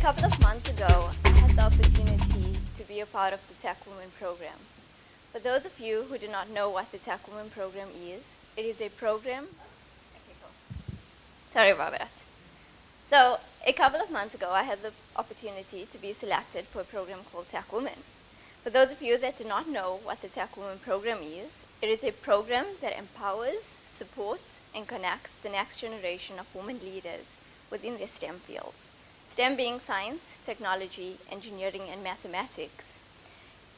couple of months ago, I had the opportunity to be a part of the Techwomen program. For those of you who do not know what the Techwomen program is, it is a program. Okay, cool. Sorry about that. So, a couple of months ago, I had the opportunity to be selected for a program called Techwomen. For those of you that do not know what the Techwomen program is, it is a program that empowers, supports, and connects the next generation of women leaders within their STEM field. STEM being science, technology, engineering, and mathematics.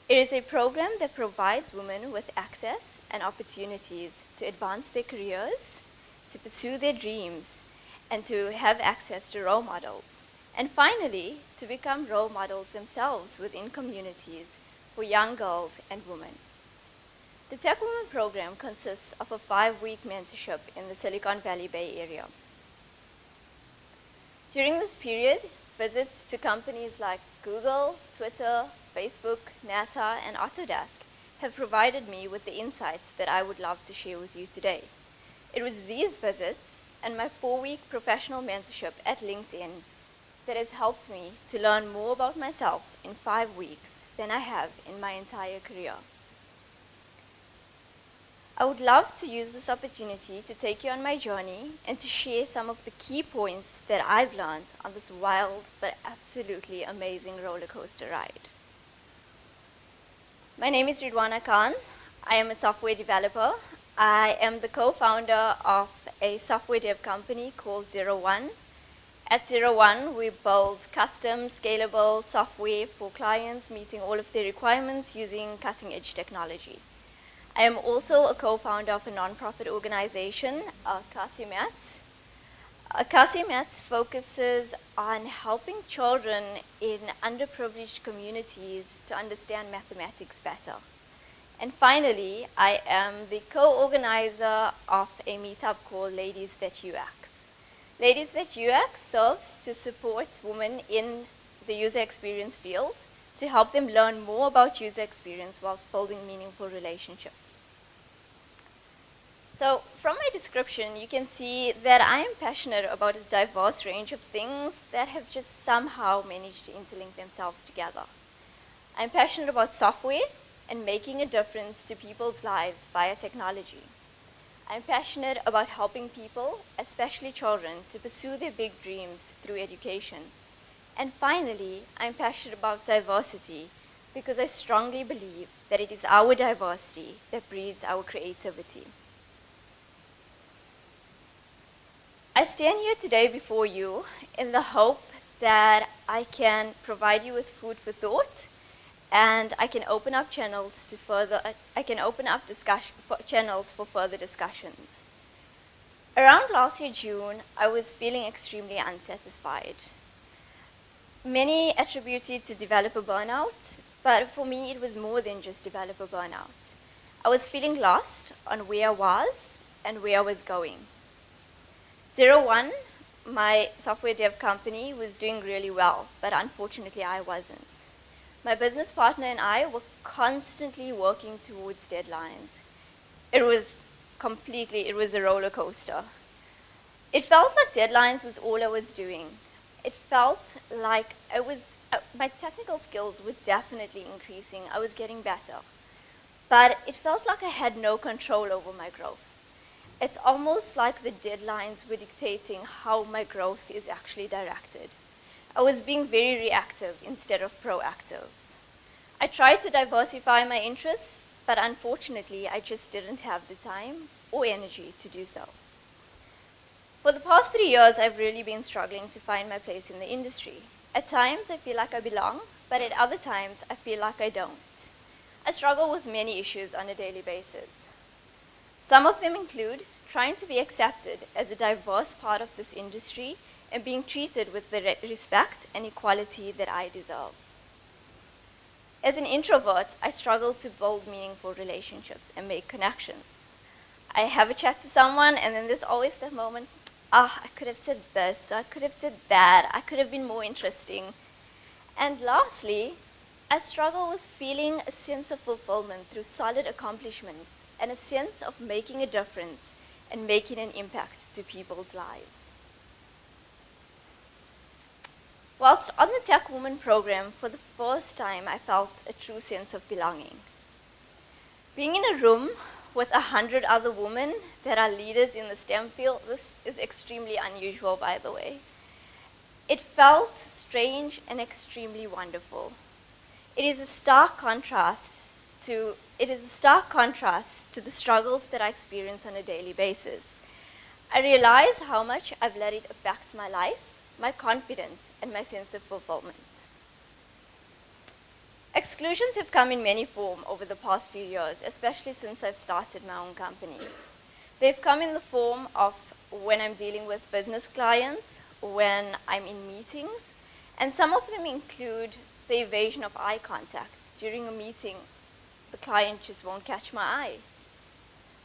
It is a program that provides women with access and opportunities to advance their careers, to pursue their dreams, and to have access to role models. And finally, to become role models themselves within communities for young girls and women. The Techwomen program consists of a 5-week mentorship in the Silicon Valley Bay Area. During this period, visits to companies like Google, Twitter, Facebook, NASA, and Autodesk have provided me with the insights that I would love to share with you today. It was these visits and my 4-week professional mentorship at LinkedIn that has helped me to learn more about myself in 5 weeks than I have in my entire career. I would love to use this opportunity to take you on my journey and to share some of the key points that I've learned on this wild but absolutely amazing roller coaster ride. My name is Ridwana Khan. I am a software developer. I am the co-founder of a software dev company called 01. At 01, we build custom, scalable software for clients meeting all of their requirements using cutting-edge technology. I am also a co-founder of a non-profit organization, CASIMATS. CASIMATS focuses on helping children in underprivileged communities to understand mathematics better. And finally, I am the co-organizer of a meetup called Ladies That UX. Ladies That UX serves to support women in the user experience field to help them learn more about user experience whilst building meaningful relationships. So from my description, you can see that I am passionate about a diverse range of things that have just somehow managed to interlink themselves together. I'm passionate about software and making a difference to people's lives via technology. I'm passionate about helping people, especially children, to pursue their big dreams through education. And finally, I'm passionate about diversity because I strongly believe that it is our diversity that breeds our creativity. I stand here today before you in the hope that I can provide you with food for thought, and I can open up channels channels for further discussions. Around last year, June, I was feeling extremely unsatisfied. Many attributed to developer burnout, but for me, it was more than just developer burnout. I was feeling lost on where I was and where I was going. 01, my software dev company, was doing really well, but unfortunately I wasn't. My business partner and I were constantly working towards deadlines. It was a roller coaster. It felt like deadlines was all I was doing. It felt like my technical skills were definitely increasing. I was getting better. But it felt like I had no control over my growth. It's almost like the deadlines were dictating how my growth is actually directed. I was being very reactive instead of proactive. I tried to diversify my interests, but unfortunately, I just didn't have the time or energy to do so. For the past 3 years, I've really been struggling to find my place in the industry. At times, I feel like I belong, but at other times, I feel like I don't. I struggle with many issues on a daily basis. Some of them include trying to be accepted as a diverse part of this industry and being treated with the respect and equality that I deserve. As an introvert, I struggle to build meaningful relationships and make connections. I have a chat to someone, and then there's always that moment, I could have said this, or I could have said that, I could have been more interesting. And lastly, I struggle with feeling a sense of fulfillment through solid accomplishments and a sense of making a difference and making an impact to people's lives. Whilst on the Techwomen program, for the first time, I felt a true sense of belonging. Being in a room with 100 other women that are leaders in the STEM field, this is extremely unusual, by the way. It felt strange and extremely wonderful. It is a stark contrast to the struggles that I experience on a daily basis. I realize how much I've let it affect my life, my confidence, and my sense of fulfillment. Exclusions have come in many forms over the past few years, especially since I've started my own company. They've come in the form of when I'm dealing with business clients, when I'm in meetings, and some of them include the evasion of eye contact. During a meeting, the client just won't catch my eye.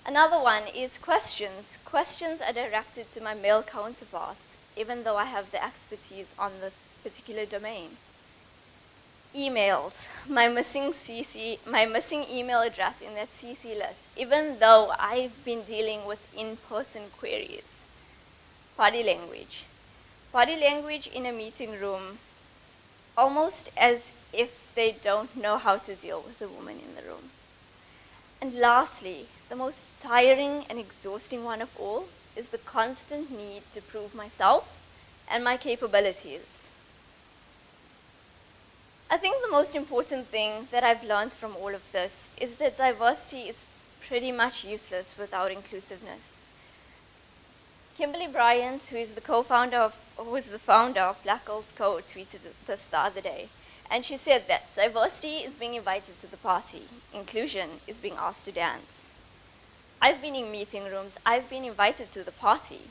Another one is questions. Questions are directed to my male counterparts, even though I have the expertise on the particular domain. Emails, my missing email address in that CC list, even though I've been dealing with in-person queries. Body language. Body language in a meeting room, almost as if they don't know how to deal with the woman in the room. And lastly, the most tiring and exhausting one of all is the constant need to prove myself and my capabilities. I think the most important thing that I've learned from all of this is that diversity is pretty much useless without inclusiveness. Kimberly Bryant, who is the founder of Black Girls Code, tweeted this the other day. And she said that diversity is being invited to the party. Inclusion is being asked to dance. I've been in meeting rooms. I've been invited to the party.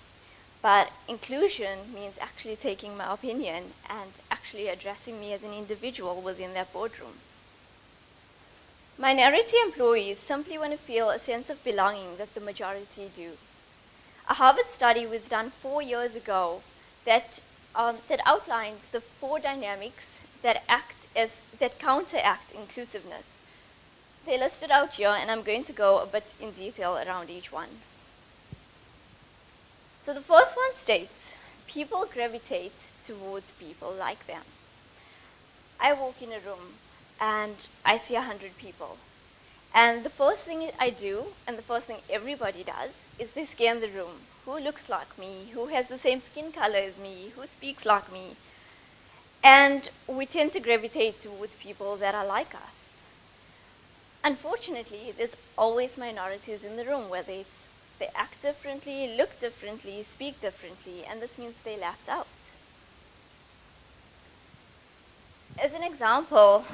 But inclusion means actually taking my opinion and actually addressing me as an individual within their boardroom. Minority employees simply want to feel a sense of belonging that the majority do. A Harvard study was done 4 years ago that outlined the 4 dynamics that counteract inclusiveness. They're listed out here, and I'm going to go a bit in detail around each one. So the first one states, people gravitate towards people like them. I walk in a room and I see 100 people. And the first thing I do, and the first thing everybody does, is they scan the room. Who looks like me? Who has the same skin color as me? Who speaks like me? And we tend to gravitate towards people that are like us. Unfortunately, there's always minorities in the room, whether they act differently, look differently, speak differently, and this means they're left out. As an example,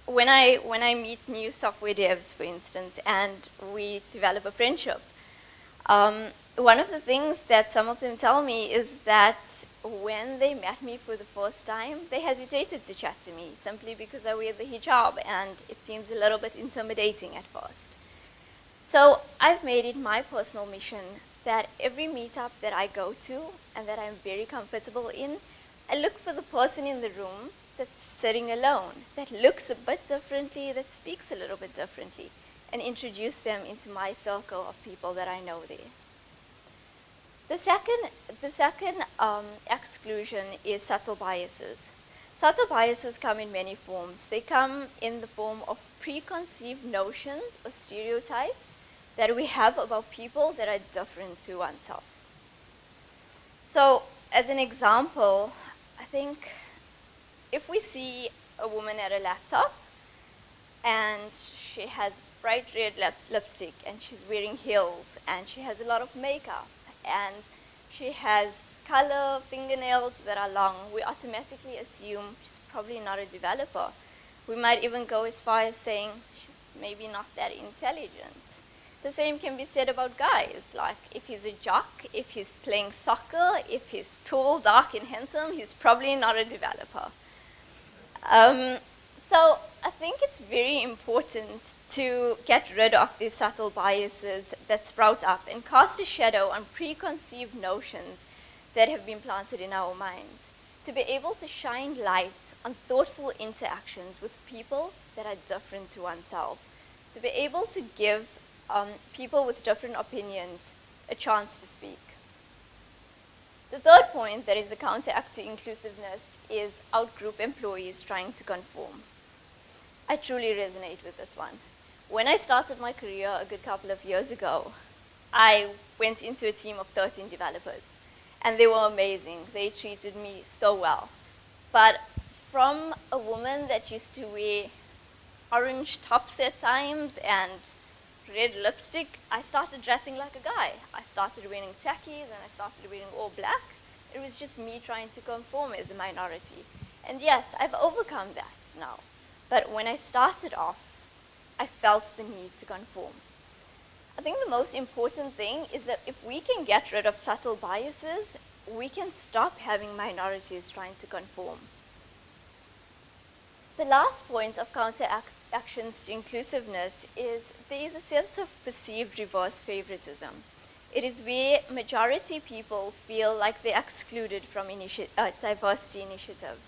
when I meet new software devs, for instance, and we develop a friendship, one of the things that some of them tell me is that when they met me for the first time, they hesitated to chat to me simply because I wear the hijab and it seems a little bit intimidating at first. So I've made it my personal mission that every meetup that I go to and that I'm very comfortable in, I look for the person in the room that's sitting alone, that looks a bit differently, that speaks a little bit differently, and introduce them into my circle of people that I know there. The second exclusion is subtle biases. Subtle biases come in many forms. They come in the form of preconceived notions or stereotypes that we have about people that are different to oneself. So, as an example, I think if we see a woman at a laptop and she has bright red lipstick and she's wearing heels and she has a lot of makeup and she has color fingernails that are long, we automatically assume she's probably not a developer. We might even go as far as saying she's maybe not that intelligent. The same can be said about guys, like if he's a jock, if he's playing soccer, if he's tall, dark, and handsome, he's probably not a developer. So I think it's very important to get rid of these subtle biases that sprout up and cast a shadow on preconceived notions that have been planted in our minds, to be able to shine light on thoughtful interactions with people that are different to oneself, to be able to give people with different opinions a chance to speak. The The third point that is a counteract to inclusiveness is out-group employees trying to conform. I truly resonate with this one. When I started my career a good couple of years ago, I went into a team of 13 developers, and they were amazing. They treated me so well. But from a woman that used to wear orange tops at times and red lipstick, I started dressing like a guy. I started wearing tackies and I started wearing all black. It was just me trying to conform as a minority. And yes, I've overcome that now. But when I started off, I felt the need to conform. I think the most important thing is that if we can get rid of subtle biases, we can stop having minorities trying to conform. The last point of counteractions to inclusiveness is there is a sense of perceived reverse favoritism. It is where majority people feel like they're excluded from diversity initiatives.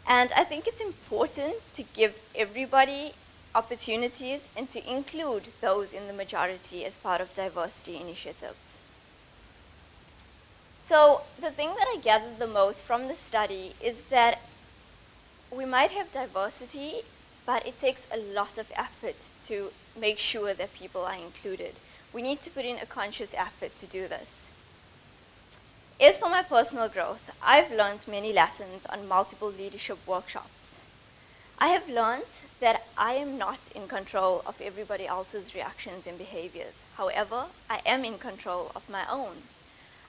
And I think it's important to give everybody opportunities and to include those in the majority as part of diversity initiatives. So the thing that I gathered the most from the study is that we might have diversity, but it takes a lot of effort to make sure that people are included. We need to put in a conscious effort to do this. As for my personal growth, I've learned many lessons on multiple leadership workshops. I have learned that I am not in control of everybody else's reactions and behaviors. However, I am in control of my own.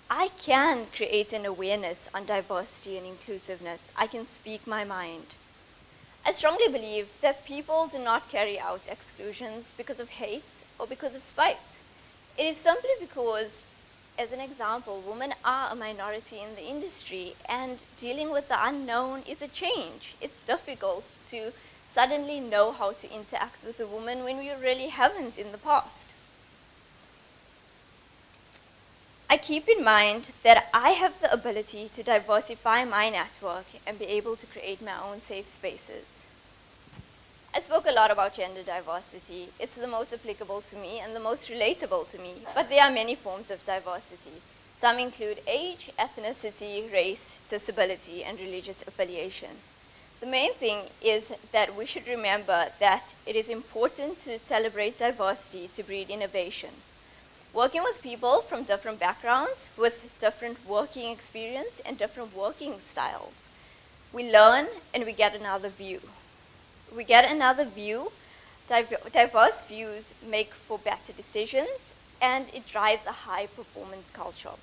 I can create an awareness on diversity and inclusiveness. I can speak my mind. I strongly believe that people do not carry out exclusions because of hate or because of spite. It is simply because, as an example, women are a minority in the industry, and dealing with the unknown is a change. It's difficult to suddenly know how to interact with a woman when we really haven't in the past. I keep in mind that I have the ability to diversify my network and be able to create my own safe spaces. I spoke a lot about gender diversity. It's the most applicable to me and the most relatable to me, but there are many forms of diversity. Some include age, ethnicity, race, disability, and religious affiliation. The main thing is that we should remember that it is important to celebrate diversity to breed innovation. Working with people from different backgrounds, with different working experience and different working styles, we learn and we get another view. We get another view. Diverse views make for better decisions, and it drives a high performance culture.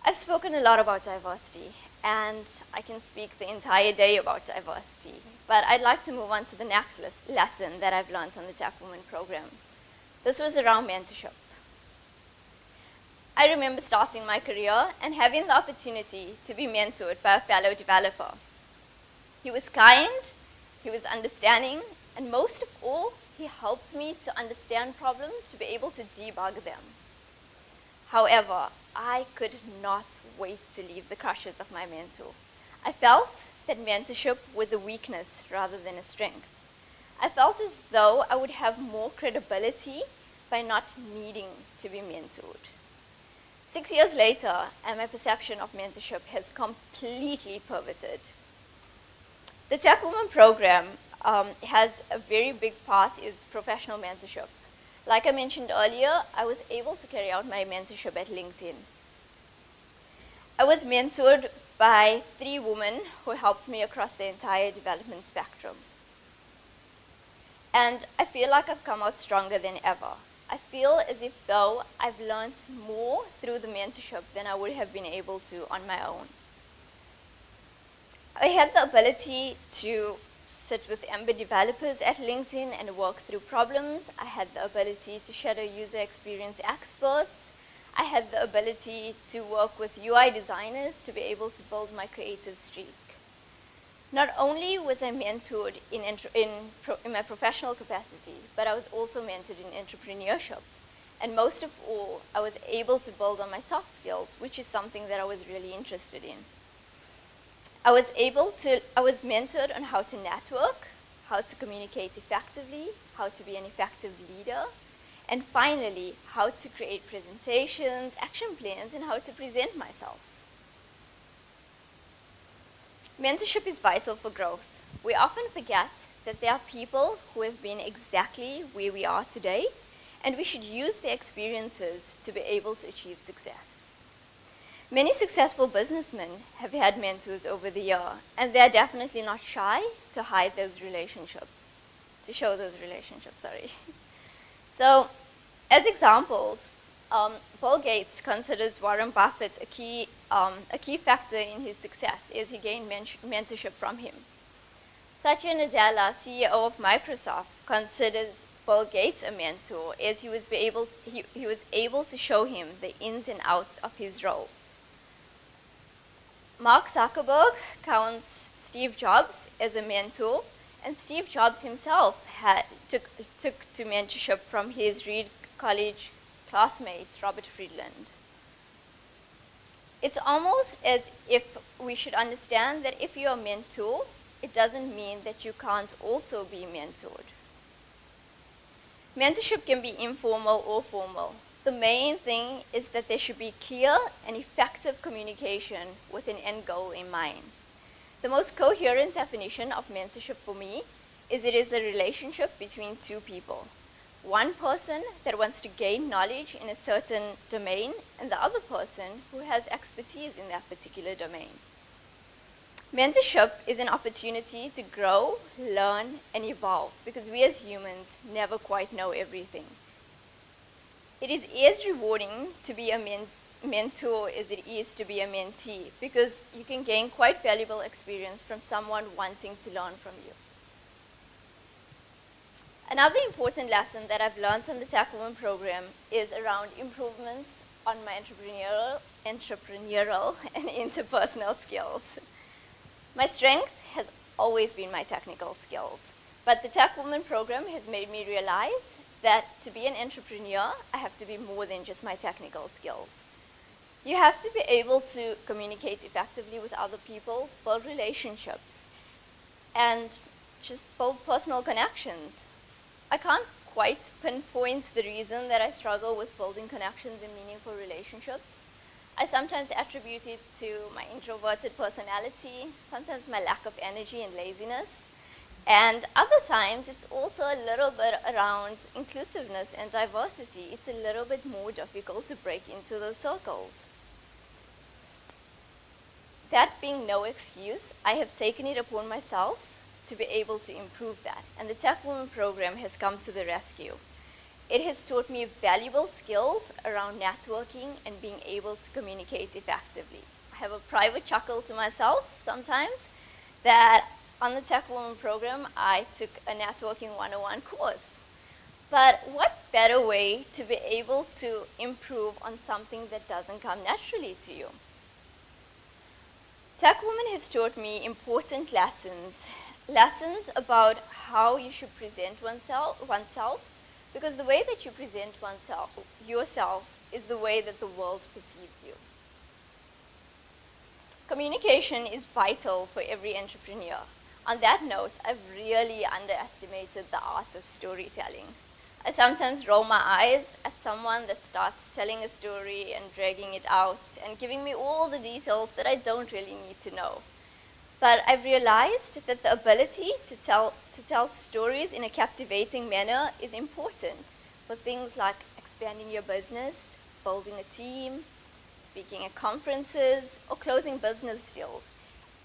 I've spoken a lot about diversity, and I can speak the entire day about diversity, but I'd like to move on to the next lesson that I've learned on the Techwomen program. This was around mentorship. I remember starting my career and having the opportunity to be mentored by a fellow developer. He was kind, he was understanding, and most of all, he helped me to understand problems to be able to debug them. However, I could not wait to leave the crushes of my mentor. I felt that mentorship was a weakness rather than a strength. I felt as though I would have more credibility by not needing to be mentored. 6 years later, and my perception of mentorship has completely pivoted. The Techwomen program has a very big part is professional mentorship. Like I mentioned earlier, I was able to carry out my mentorship at LinkedIn. I was mentored by 3 women who helped me across the entire development spectrum. And I feel like I've come out stronger than ever. I feel as if though I've learned more through the mentorship than I would have been able to on my own. I had the ability to sit with Ember developers at LinkedIn and work through problems. I had the ability to shadow user experience experts. I had the ability to work with UI designers to be able to build my creative streak. Not only was I mentored in my professional capacity, but I was also mentored in entrepreneurship. And most of all, I was able to build on my soft skills, which is something that I was really interested in. I was mentored on how to network, how to communicate effectively, how to be an effective leader, And finally, how to create presentations, action plans, and how to present myself. Mentorship is vital for growth. We often forget that there are people who have been exactly where we are today, and we should use their experiences to be able to achieve success. Many successful businessmen have had mentors over the year, and they're definitely not shy to hide those relationships, to show those relationships, sorry. So, as examples, Bill Gates considers Warren Buffett a key factor in his success as he gained mentorship from him. Satya Nadella, CEO of Microsoft, considers Bill Gates a mentor as he was able to show him the ins and outs of his role. Mark Zuckerberg counts Steve Jobs as a mentor, and Steve Jobs himself took to mentorship from his Reed College classmate, Robert Friedland. It's almost as if we should understand that if you're a mentor, it doesn't mean that you can't also be mentored. Mentorship can be informal or formal. The main thing is that there should be clear and effective communication with an end goal in mind. The most coherent definition of mentorship for me is it is a relationship between two people. One person that wants to gain knowledge in a certain domain, and the other person who has expertise in that particular domain. Mentorship is an opportunity to grow, learn, and evolve, because we as humans never quite know everything. It is as rewarding to be a mentor as it is to be a mentee, because you can gain quite valuable experience from someone wanting to learn from you. Another important lesson that I've learned on the Techwomen program is around improvements on my entrepreneurial and interpersonal skills. My strength has always been my technical skills, but the Techwomen program has made me realize that to be an entrepreneur, I have to be more than just my technical skills. You have to be able to communicate effectively with other people, build relationships, and just build personal connections. I can't quite pinpoint the reason that I struggle with building connections and meaningful relationships. I sometimes attribute it to my introverted personality, sometimes my lack of energy and laziness, and other times it's also a little bit around inclusiveness and diversity. It's a little bit more difficult to break into those circles. That being no excuse, I have taken it upon myself to be able to improve that, and the Techwomen program has come to the rescue. It has taught me valuable skills around networking and being able to communicate effectively. I have a private chuckle to myself sometimes that on the Techwomen program I took a networking 101 course. But what better way to be able to improve on something that doesn't come naturally to you? Techwomen has taught me important lessons about how you should present oneself, because the way that you present yourself is the way that the world perceives you. Communication is vital for every entrepreneur. On that note, I've really underestimated the art of storytelling. I sometimes roll my eyes at someone that starts telling a story and dragging it out and giving me all the details that I don't really need to know. But I've realized that the ability to tell stories in a captivating manner is important for things like expanding your business, building a team, speaking at conferences, or closing business deals.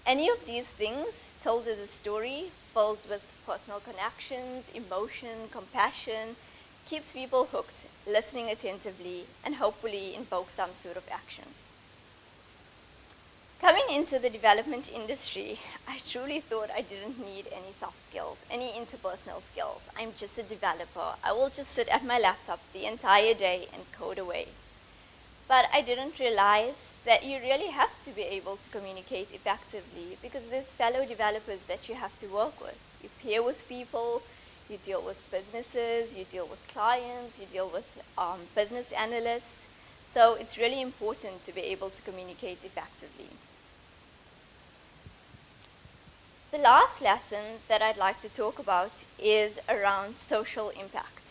Any of these things told as a story, filled with personal connections, emotion, compassion, keeps people hooked, listening attentively, and hopefully invokes some sort of action. Coming into the development industry, I truly thought I didn't need any soft skills, any interpersonal skills. I'm just a developer. I will just sit at my laptop the entire day and code away. But I didn't realize that you really have to be able to communicate effectively, because there's fellow developers that you have to work with. You pair with people, you deal with businesses, you deal with clients, you deal with business analysts. So it's really important to be able to communicate effectively. The last lesson that I'd like to talk about is around social impact.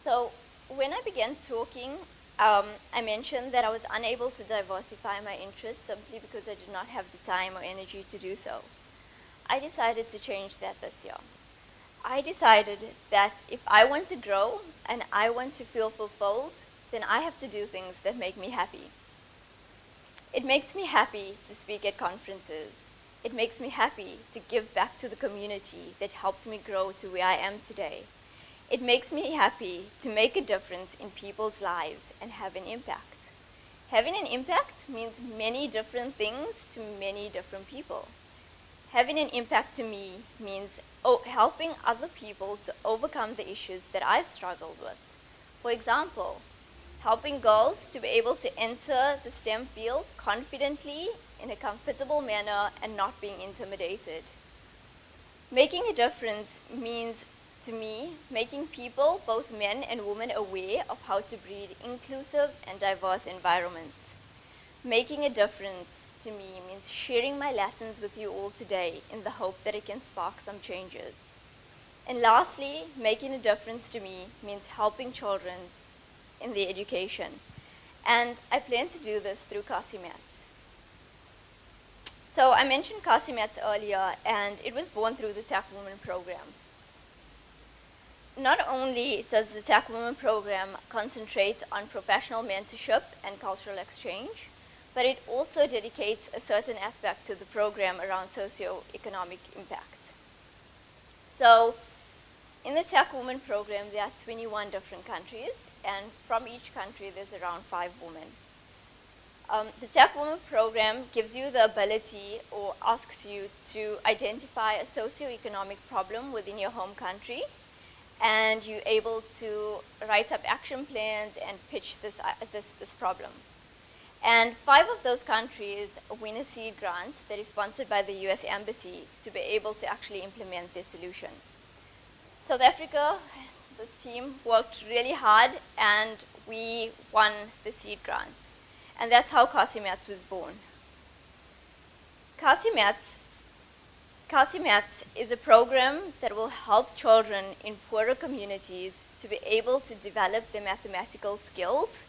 So when I began talking, I mentioned that I was unable to diversify my interests simply because I did not have the time or energy to do so. I decided to change that this year. I decided that if I want to grow and I want to feel fulfilled, then I have to do things that make me happy. It makes me happy to speak at conferences. It makes me happy to give back to the community that helped me grow to where I am today. It makes me happy to make a difference in people's lives and have an impact. Having an impact means many different things to many different people. Having an impact to me means helping other people to overcome the issues that I've struggled with. For example, helping girls to be able to enter the STEM field confidently in a comfortable manner and not being intimidated. Making a difference means, to me, making people, both men and women, aware of how to breed inclusive and diverse environments. Making a difference, to me, means sharing my lessons with you all today in the hope that it can spark some changes. And lastly, making a difference to me means helping children in their education. And I plan to do this through Casimat. So I mentioned Casimat earlier, and it was born through the Techwomen program. Not only does the Techwomen program concentrate on professional mentorship and cultural exchange, but it also dedicates a certain aspect to the program around socio-economic impact. So in the Techwomen program, there are 21 different countries, and from each country, there's around 5 women. The Techwomen program gives you the ability or asks you to identify a socio-economic problem within your home country, and you're able to write up action plans and pitch this problem. And 5 of those countries win a seed grant that is sponsored by the US Embassy to be able to actually implement their solution. South Africa, this team worked really hard, and we won the seed grant. And that's how Casimat was born. Casimat is a program that will help children in poorer communities to be able to develop their mathematical skills,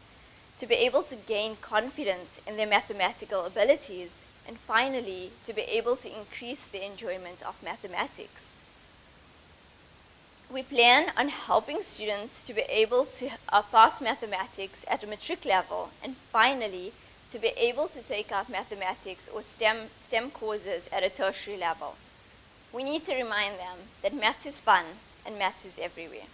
to be able to gain confidence in their mathematical abilities, and finally, to be able to increase the enjoyment of mathematics. We plan on helping students to be able to pass mathematics at a matric level, and finally, to be able to take up mathematics or STEM courses at a tertiary level. We need to remind them that maths is fun and maths is everywhere.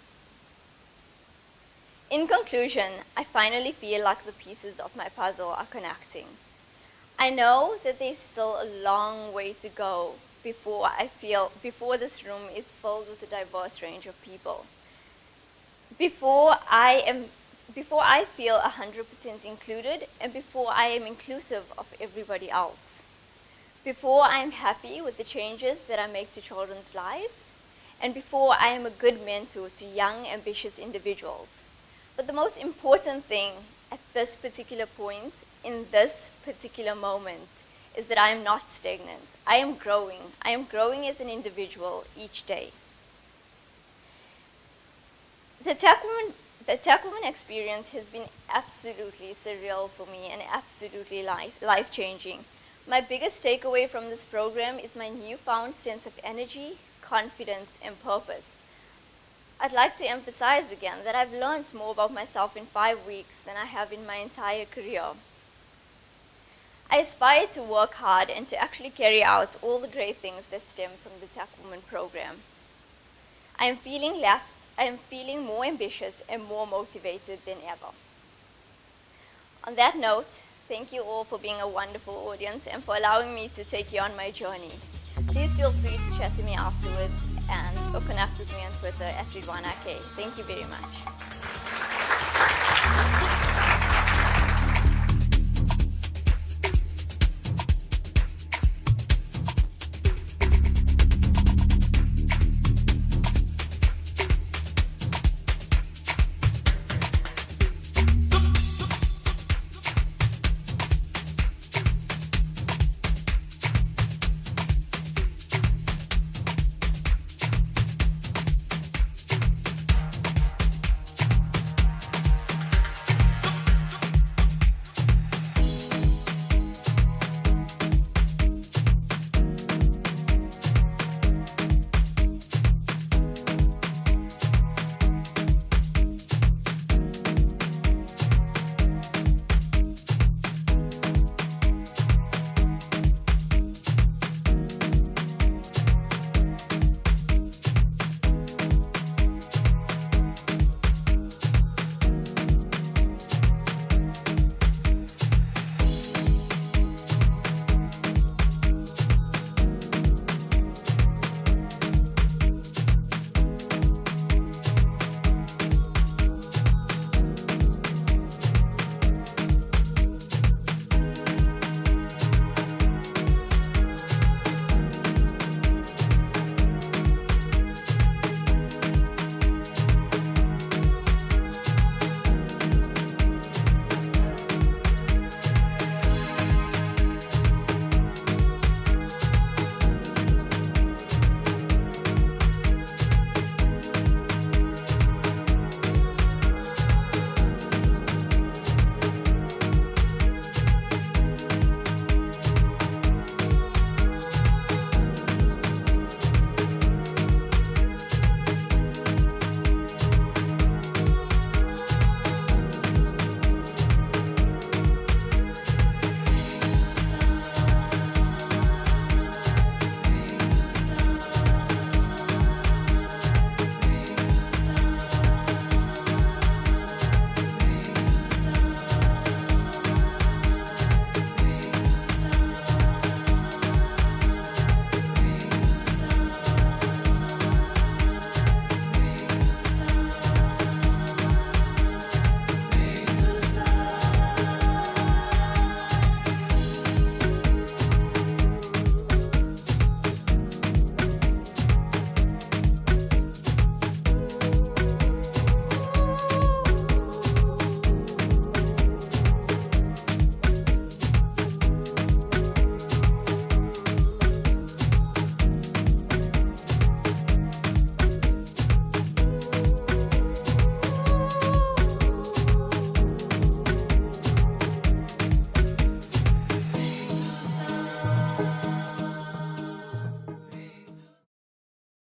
In conclusion, I finally feel like the pieces of my puzzle are connecting. I know that there's still a long way to go before this room is filled with a diverse range of people. Before I feel 100% included, and before I am inclusive of everybody else. Before I am happy with the changes that I make to children's lives, and before I am a good mentor to young, ambitious individuals. But the most important thing at this particular point, in this particular moment, is that I am not stagnant. I am growing. I am growing as an individual each day. The Techwomen experience has been absolutely surreal for me and absolutely life-changing. My biggest takeaway from this program is my newfound sense of energy, confidence, and purpose. I'd like to emphasize again that I've learned more about myself in 5 weeks than I have in my entire career. I aspire to work hard and to actually carry out all the great things that stem from the Techwomen program. I am feeling more ambitious and more motivated than ever. On that note, thank you all for being a wonderful audience and for allowing me to take you on my journey. Please feel free to chat to me afterwards or connect with me on Twitter at Ridwana K. Thank you very much.